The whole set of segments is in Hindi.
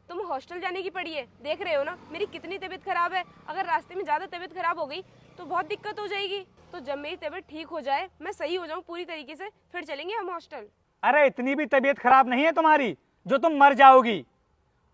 तुम हॉस्टल जाने की पड़ी है, देख रहे हो ना मेरी कितनी तबीयत खराब है। अगर रास्ते में ज्यादा तबीयत खराब हो गई तो बहुत दिक्कत हो जाएगी। तो जब मेरी तबीयत ठीक हो जाए, मैं सही हो जाऊं पूरी तरीके से, फिर चलेंगे हम हॉस्टल। अरे इतनी भी तबीयत खराब नहीं है तुम्हारी जो तुम मर जाओगी।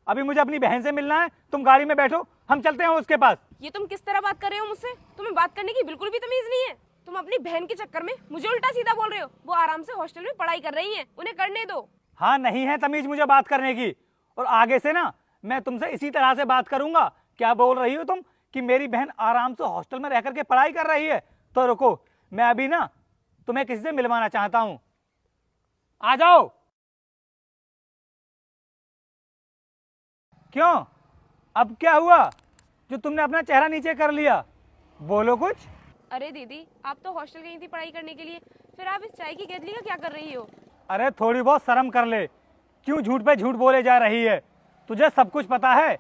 अभी मुझे अपनी बहन से मिलना है, तुम गाड़ी में बैठो, हम चलते हैं उसके पास। ये तुम किस तरह बात कर रहे हो मुझसे? तुम्हें बात करने की बिल्कुल भी तमीज नहीं है। तुम अपनी बहन के चक्कर में मुझे उल्टा सीधा बोल रहे हो। वो आराम से हॉस्टल में पढ़ाई कर रही हैं, उन्हें करने दो। हाँ, नहीं है तमीज मुझे बात करने की, और आगे से ना मैं तुमसे इसी तरह से बात करूंगा। क्या बोल रही हो तुम कि मेरी बहन आराम से हॉस्टल में रह करके पढ़ाई कर रही है? तो रुको, मैं अभी ना तुम्हें किसी से मिलवाना चाहता हूं, आ जाओ। क्यों, अब क्या हुआ जो तुमने अपना चेहरा नीचे कर लिया? बोलो कुछ। अरे दीदी, आप तो हॉस्टल गई थी पढ़ाई करने के लिए, फिर आप इस चाय की केतली का क्या कर रही हो? अरे थोड़ी बहुत शर्म कर ले, क्यों झूठ पे झूठ बोले जा रही है? तुझे सब कुछ पता है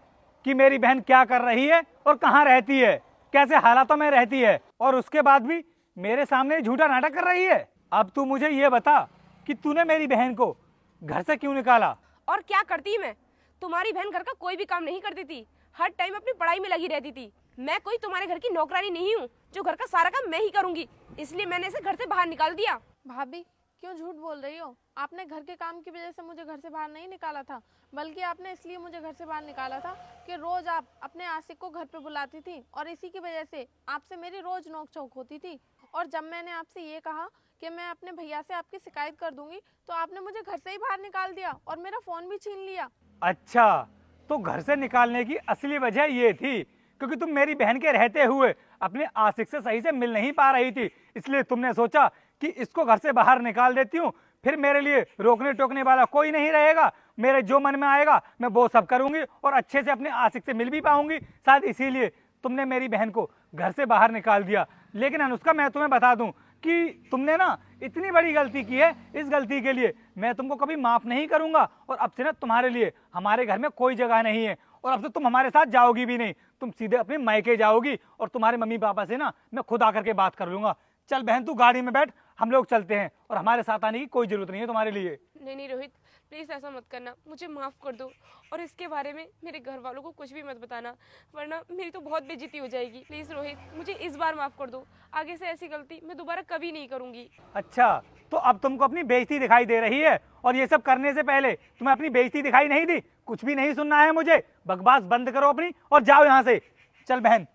कि मेरी बहन क्या कर रही है और कहाँ रहती है, कैसे हालातों में रहती है, और उसके बाद भी मेरे सामने झूठा नाटक कर रही है। अब तू मुझे ये बता कि तूने मेरी बहन को घर से क्यों निकाला? और क्या करती मैं? तुम्हारी बहन घर का कोई भी काम नहीं करती थी, हर टाइम अपनी पढ़ाई में लगी रहती थी। मैं कोई तुम्हारे घर की नौकरानी नहीं हूँ जो घर का सारा काम मैं ही करूंगी, इसलिए मैंने इसे घर से बाहर निकाल दिया। भाभी, क्यों झूठ बोल रही हो? आपने घर के काम की वजह से मुझे घर से बाहर नहीं निकाला था, बल्कि आपने इसलिए मुझे घर से बाहर निकाला था कि रोज आप अपने आशिक को घर पे बुलाती थी, और इसी की वजह से आपसे मेरी रोज नोक-झोंक होती थी। और जब मैंने आपसे ये कहा कि मैं अपने भैया से आपकी शिकायत कर दूंगी, तो आपने मुझे घर से ही बाहर निकाल दिया और मेरा फोन भी छीन लिया। अच्छा, तो घर से निकालने की असली वजह ये थी क्योंकि तुम मेरी बहन के रहते हुए अपने आशिक से सही से मिल नहीं पा रही थी, इसलिए तुमने सोचा कि इसको घर से बाहर निकाल देती हूँ, फिर मेरे लिए रोकने टोकने वाला कोई नहीं रहेगा, मेरे जो मन में आएगा मैं वो सब करूंगी और अच्छे से अपने आशिक से मिल भी पाऊंगी। शायद इसीलिए तुमने मेरी बहन को घर से बाहर निकाल दिया। लेकिन अनुष्का, मैं तुम्हें बता दूं कि तुमने ना इतनी बड़ी गलती की है, इस गलती के लिए मैं तुमको कभी माफ नहीं करूंगा, और अब से ना तुम्हारे लिए हमारे घर में कोई जगह नहीं है, और अब से तुम हमारे साथ जाओगी भी नहीं, तुम सीधे अपने मायके जाओगी, और तुम्हारे मम्मी पापा से ना मैं खुद आकर के बात कर लूंगा। चल बहन, तू गाड़ी में बैठ, हम लोग चलते हैं, और हमारे साथ आने की कोई जरूरत नहीं है तुम्हारे लिए। नहीं नहीं रोहित, प्लीज ऐसा मत करना, मुझे माफ कर दो, और इसके बारे में मेरे घर वालों को कुछ भी मत बताना, वरना मेरी तो बहुत बेइज्जती हो जाएगी। प्लीज रोहित, मुझे इस बार माफ कर दो, आगे से ऐसी गलती मैं दोबारा कभी नहीं करूंगी। अच्छा, तो अब तुमको अपनी बेइज्जती दिखाई दे रही है, और ये सब करने से पहले तुम्हें अपनी बेइज्जती दिखाई नहीं दी? कुछ भी नहीं सुनना है मुझे, बकवास बंद करो अपनी और जाओ यहाँ से। चल बहन,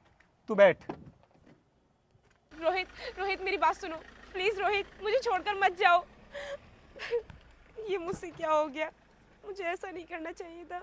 तू बैठ। रोहित, रोहित मेरी बात सुनो प्लीज। रोहित, मुझे छोड़कर मत जाओ। ये मुझसे क्या हो गया? मुझे ऐसा नहीं करना चाहिए था।